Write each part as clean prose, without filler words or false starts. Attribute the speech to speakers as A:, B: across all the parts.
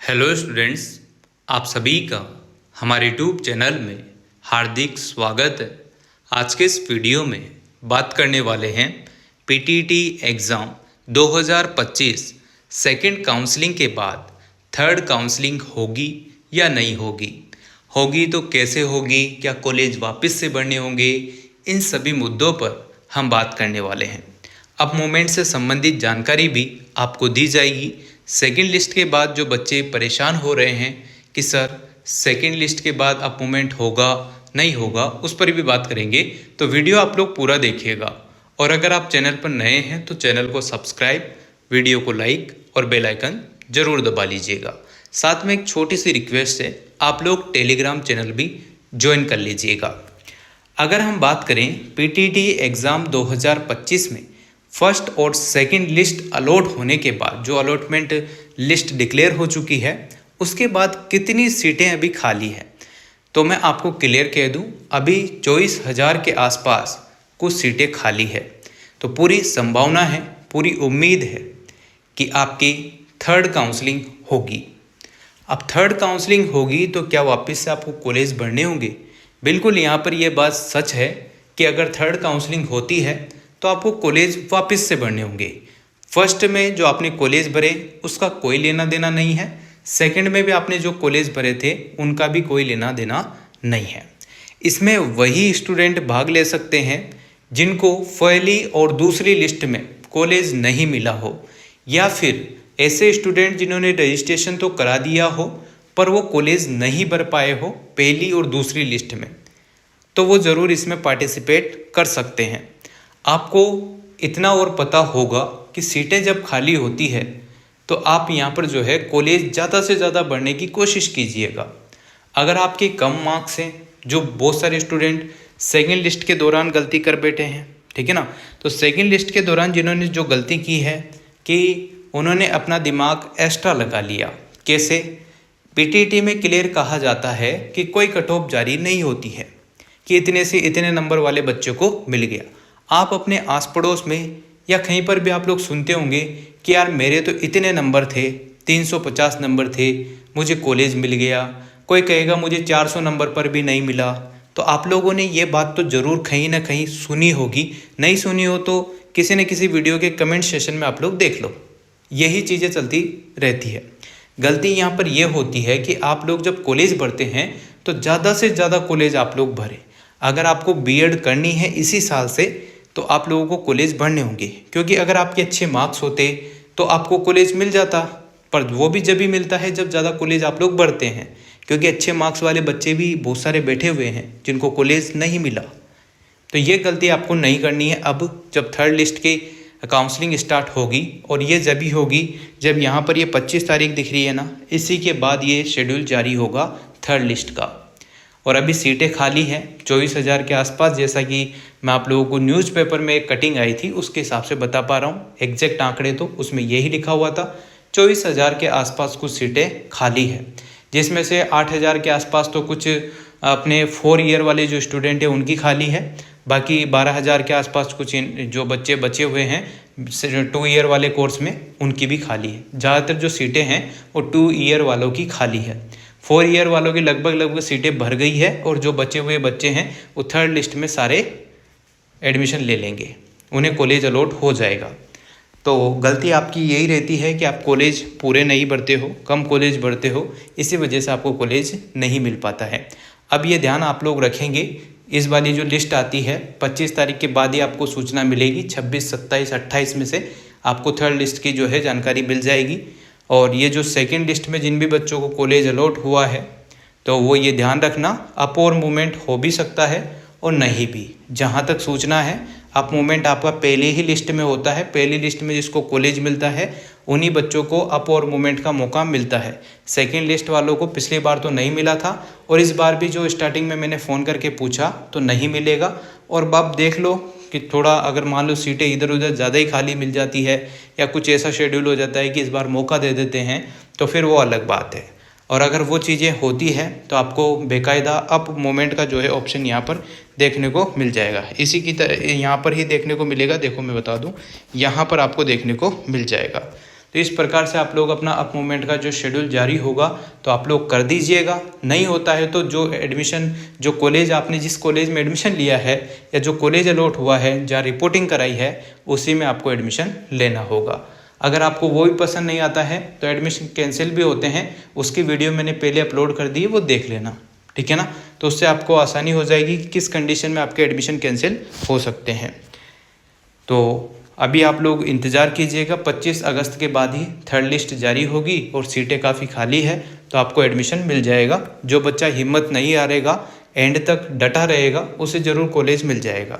A: Hello students, आप सभी का हमारे यूट्यूब चैनल में हार्दिक स्वागत है। आज के इस वीडियो में बात करने वाले हैं पीटीटी एग्ज़ाम 2025 सेकंड काउंसलिंग के बाद थर्ड काउंसलिंग होगी या नहीं होगी, होगी तो कैसे होगी, क्या कॉलेज वापस से भरने होंगे, इन सभी मुद्दों पर हम बात करने वाले हैं। अब मूवमेंट से संबंधित जानकारी भी आपको दी जाएगी। सेकंड लिस्ट के बाद जो बच्चे परेशान हो रहे हैं कि सर सेकंड लिस्ट के बाद अब मूवमेंट होगा नहीं होगा, उस पर भी बात करेंगे। तो वीडियो आप लोग पूरा देखिएगा और अगर आप चैनल पर नए हैं तो चैनल को सब्सक्राइब, वीडियो को लाइक और बेल आइकन ज़रूर दबा लीजिएगा। साथ में एक छोटी सी रिक्वेस्ट है, आप लोग टेलीग्राम चैनल भी ज्वाइन कर लीजिएगा। अगर हम बात करें पीटीटी एग्ज़ाम 2025 में फर्स्ट और सेकंड लिस्ट अलॉट होने के बाद, जो अलॉटमेंट लिस्ट डिक्लेयर हो चुकी है, उसके बाद कितनी सीटें अभी खाली हैं, तो मैं आपको क्लियर कह दूं, अभी 24,000 के आसपास कुछ सीटें खाली है। तो पूरी संभावना है, पूरी उम्मीद है कि आपकी थर्ड काउंसलिंग होगी। अब थर्ड काउंसलिंग होगी तो क्या वापस से आपको कॉलेज भरने होंगे? बिल्कुल, यहाँ पर यह बात सच है कि अगर थर्ड काउंसलिंग होती है तो आपको कॉलेज वापस से भरने होंगे। फर्स्ट में जो आपने कॉलेज भरे उसका कोई लेना देना नहीं है, सेकंड में भी आपने जो कॉलेज भरे थे उनका भी कोई लेना देना नहीं है। इसमें वही स्टूडेंट भाग ले सकते हैं जिनको पहली और दूसरी लिस्ट में कॉलेज नहीं मिला हो, या फिर ऐसे स्टूडेंट जिन्होंने रजिस्ट्रेशन तो करा दिया हो पर वो कॉलेज नहीं भर पाए हो पहली और दूसरी लिस्ट में, तो वो ज़रूर इसमें पार्टिसिपेट कर सकते हैं। आपको इतना और पता होगा कि सीटें जब खाली होती है तो आप यहाँ पर जो है कॉलेज ज़्यादा से ज़्यादा भरने की कोशिश कीजिएगा। अगर आपके कम मार्क्स हैं, जो बहुत सारे स्टूडेंट सेकंड लिस्ट के दौरान गलती कर बैठे हैं, ठीक है ना, तो सेकंड लिस्ट के दौरान जिन्होंने जो गलती की है कि उन्होंने अपना दिमाग एक्स्ट्रा लगा लिया। कैसे? पीटीटी में क्लियर कहा जाता है कि कोई कट ऑफ जारी नहीं होती है कि इतने से इतने नंबर वाले बच्चों को मिल गया। आप अपने आस पड़ोस में या कहीं पर भी आप लोग सुनते होंगे कि यार मेरे तो इतने नंबर थे, 350 नंबर थे, मुझे कॉलेज मिल गया। कोई कहेगा मुझे 400 नंबर पर भी नहीं मिला। तो आप लोगों ने ये बात तो ज़रूर कहीं ना कहीं सुनी होगी, नहीं सुनी हो तो किसी न किसी वीडियो के कमेंट सेशन में आप लोग देख लो। यही चीज़ें चलती रहती है। गलती यहाँ पर यह होती है कि आप लोग जब कॉलेज भरते हैं तो ज़्यादा से ज़्यादा कॉलेज आप लोग भरें। अगर आपको बीएड करनी है इसी साल से तो आप लोगों को कॉलेज भरने होंगे, क्योंकि अगर आपके अच्छे मार्क्स होते तो आपको कॉलेज मिल जाता, पर वो भी जब ही मिलता है जब ज़्यादा कॉलेज आप लोग भरते हैं, क्योंकि अच्छे मार्क्स वाले बच्चे भी बहुत सारे बैठे हुए हैं जिनको कॉलेज नहीं मिला। तो ये गलती आपको नहीं करनी है। अब जब थर्ड लिस्ट की काउंसलिंग स्टार्ट होगी, और ये जब ही होगी जब यहाँ पर ये 25 तारीख दिख रही है ना, इसी के बाद ये शेड्यूल जारी होगा थर्ड लिस्ट का। और अभी सीटें खाली हैं 24,000 के आसपास, जैसा कि मैं आप लोगों को न्यूज़पेपर में एक कटिंग आई थी उसके हिसाब से बता पा रहा हूँ। एग्जैक्ट आंकड़े तो उसमें यही लिखा हुआ था, 24,000 के आसपास कुछ सीटें खाली हैं, जिसमें से 8,000 के आसपास तो कुछ अपने 4 ईयर वाले जो स्टूडेंट हैं उनकी खाली है। बाकी 12,000 के आसपास कुछ जो बच्चे बचे हुए हैं 2 ईयर वाले कोर्स में, उनकी भी खाली है। ज़्यादातर जो सीटें हैं वो 2 ईयर वालों की खाली है। 4 ईयर वालों की लगभग सीटें भर गई है, और जो बचे हुए बच्चे हैं वो थर्ड लिस्ट में सारे एडमिशन ले लेंगे, उन्हें कॉलेज अलॉट हो जाएगा। तो गलती आपकी यही रहती है कि आप कॉलेज पूरे नहीं भरते हो, कम कॉलेज भरते हो, इसी वजह से आपको कॉलेज नहीं मिल पाता है। अब ये ध्यान आप लोग रखेंगे, इस वाली जो लिस्ट आती है 25 तारीख के बाद ही आपको सूचना मिलेगी। 26, 27, 28 में से आपको थर्ड लिस्ट की जो है जानकारी मिल जाएगी। और ये जो सेकंड लिस्ट में जिन भी बच्चों को कॉलेज अलॉट हुआ है तो वो ये ध्यान रखना, अप और मूवमेंट हो भी सकता है और नहीं भी। जहाँ तक सूचना है अप मूवमेंट आपका पहले ही लिस्ट में होता है, पहली लिस्ट में जिसको कॉलेज मिलता है उन्हीं बच्चों को अप और मूवमेंट का मौका मिलता है। सेकंड लिस्ट वालों को पिछली बार तो नहीं मिला था, और इस बार भी जो स्टार्टिंग में मैंने फ़ोन करके पूछा तो नहीं मिलेगा। और अब देख लो कि थोड़ा अगर मान लो सीटें इधर उधर ज़्यादा ही खाली मिल जाती है, या कुछ ऐसा शेड्यूल हो जाता है कि इस बार मौका दे देते हैं, तो फिर वो अलग बात है। और अगर वो चीज़ें होती हैं तो आपको बेकायदा अप मूवमेंट का जो है ऑप्शन यहाँ पर देखने को मिल जाएगा। इसी की तरह यहाँ पर ही देखने को मिलेगा, देखो मैं बता दूँ, यहाँ पर आपको देखने को मिल जाएगा। तो इस प्रकार से आप लोग अपना अप मूवमेंट का जो शेड्यूल जारी होगा तो आप लोग कर दीजिएगा। नहीं होता है तो जो एडमिशन, जो कॉलेज आपने जिस कॉलेज में एडमिशन लिया है या जो कॉलेज अलॉट हुआ है, जहाँ रिपोर्टिंग कराई है, उसी में आपको एडमिशन लेना होगा। अगर आपको वो भी पसंद नहीं आता है तो एडमिशन कैंसिल भी होते हैं, उसकी वीडियो मैंने पहले अपलोड कर दी है, वो देख लेना, ठीक है ना। तो उससे आपको आसानी हो जाएगी कि किस कंडीशन में आपके एडमिशन कैंसिल हो सकते हैं। तो अभी आप लोग इंतज़ार कीजिएगा, 25 अगस्त के बाद ही थर्ड लिस्ट जारी होगी और सीटें काफ़ी खाली है, तो आपको एडमिशन मिल जाएगा। जो बच्चा हिम्मत नहीं हारेगा, एंड तक डटा रहेगा, उसे ज़रूर कॉलेज मिल जाएगा,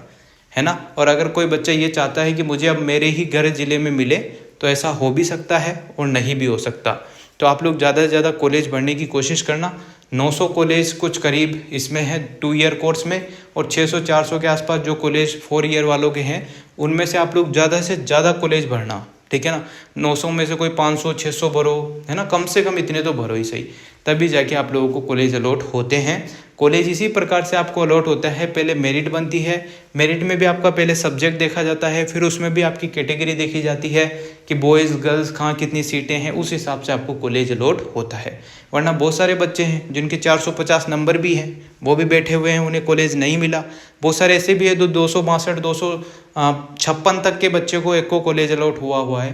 A: है ना। और अगर कोई बच्चा ये चाहता है कि मुझे अब मेरे ही घर ज़िले में मिले, तो ऐसा हो भी सकता है और नहीं भी हो सकता। तो आप लोग ज़्यादा से ज़्यादा कॉलेज भरने की कोशिश करना। 900 कॉलेज कुछ करीब इसमें है 2 ईयर कोर्स में, और 600-400 के आसपास जो कॉलेज 4 ईयर वालों के हैं, उनमें से आप लोग ज़्यादा से ज़्यादा कॉलेज भरना, ठीक है ना। 900 में से कोई 500-600 भरो, है ना, कम से कम इतने तो भरो ही सही, तभी जाके आप लोगों को कॉलेज अलॉट होते हैं। कॉलेज इसी प्रकार से आपको अलॉट होता है, पहले मेरिट बनती है, मेरिट में भी आपका पहले सब्जेक्ट देखा जाता है, फिर उसमें भी आपकी कैटेगरी देखी जाती है कि बॉयज़ गर्ल्स कहाँ कितनी सीटें हैं, उस हिसाब से आपको कॉलेज अलॉट होता है। वरना बहुत सारे बच्चे हैं जिनके 450 नंबर भी हैं, वो भी बैठे हुए हैं, उन्हें कॉलेज नहीं मिला। बहुत सारे ऐसे भी है जो 262, 256 तक के बच्चे को एक को कॉलेज अलॉट हुआ है।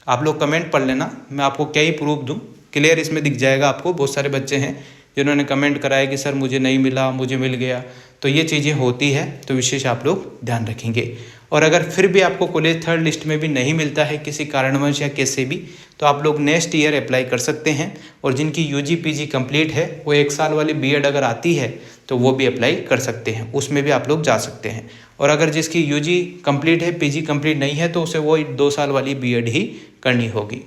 A: आप लोग कमेंट पढ़ लेना, मैं आपको क्या ही प्रूफ दूँ, क्लियर इसमें दिख जाएगा आपको। बहुत सारे बच्चे हैं जिन्होंने कमेंट कराया कि सर मुझे नहीं मिला, मुझे मिल गया। तो ये चीज़ें होती है, तो विशेष आप लोग ध्यान रखेंगे। और अगर फिर भी आपको कॉलेज थर्ड लिस्ट में भी नहीं मिलता है किसी कारणवश या कैसे भी, तो आप लोग नेक्स्ट ईयर अप्लाई कर सकते हैं। और जिनकी UG PG कंप्लीट है, वो 1 साल वाली BEd अगर आती है तो वो भी अप्लाई कर सकते हैं, उसमें भी आप लोग जा सकते हैं। और अगर जिसकी UG कंप्लीट है, PG कंप्लीट नहीं है, तो उसे वो 2 साल वाली BEd ही करनी होगी।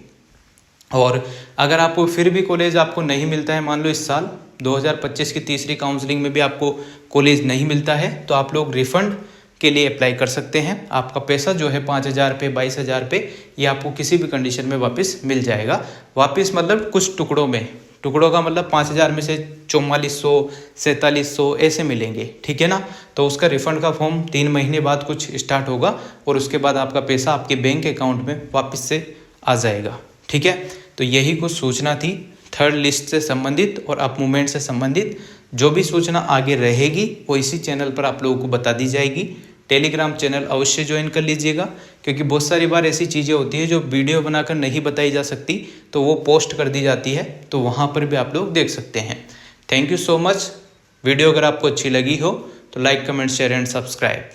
A: और अगर आपको फिर भी कॉलेज आपको नहीं मिलता है, मान लो इस साल 2025 की तीसरी काउंसलिंग में भी आपको कॉलेज नहीं मिलता है, तो आप लोग रिफ़ंड के लिए अप्लाई कर सकते हैं। आपका पैसा जो है 5,000 रुपये, 22,000 रुपये, ये आपको किसी भी कंडीशन में वापस मिल जाएगा। वापस मतलब कुछ टुकड़ों में, टुकड़ों का मतलब 5,000 में से 4400, 4700 ऐसे मिलेंगे, ठीक है ना। तो उसका रिफ़ंड का फॉर्म 3 महीने बाद कुछ स्टार्ट होगा, और उसके बाद आपका पैसा आपके बैंक अकाउंट में वापस से आ जाएगा, ठीक है। तो यही कुछ सूचना थी थर्ड लिस्ट से संबंधित और अप मूवमेंट से संबंधित। जो भी सूचना आगे रहेगी वो इसी चैनल पर आप लोगों को बता दी जाएगी। टेलीग्राम चैनल अवश्य ज्वाइन कर लीजिएगा, क्योंकि बहुत सारी बार ऐसी चीज़ें होती है जो वीडियो बनाकर नहीं बताई जा सकती, तो वो पोस्ट कर दी जाती है, तो वहाँ पर भी आप लोग देख सकते हैं। Thank you so much. Video अगर आपको अच्छी लगी हो तो like, comment, share and subscribe.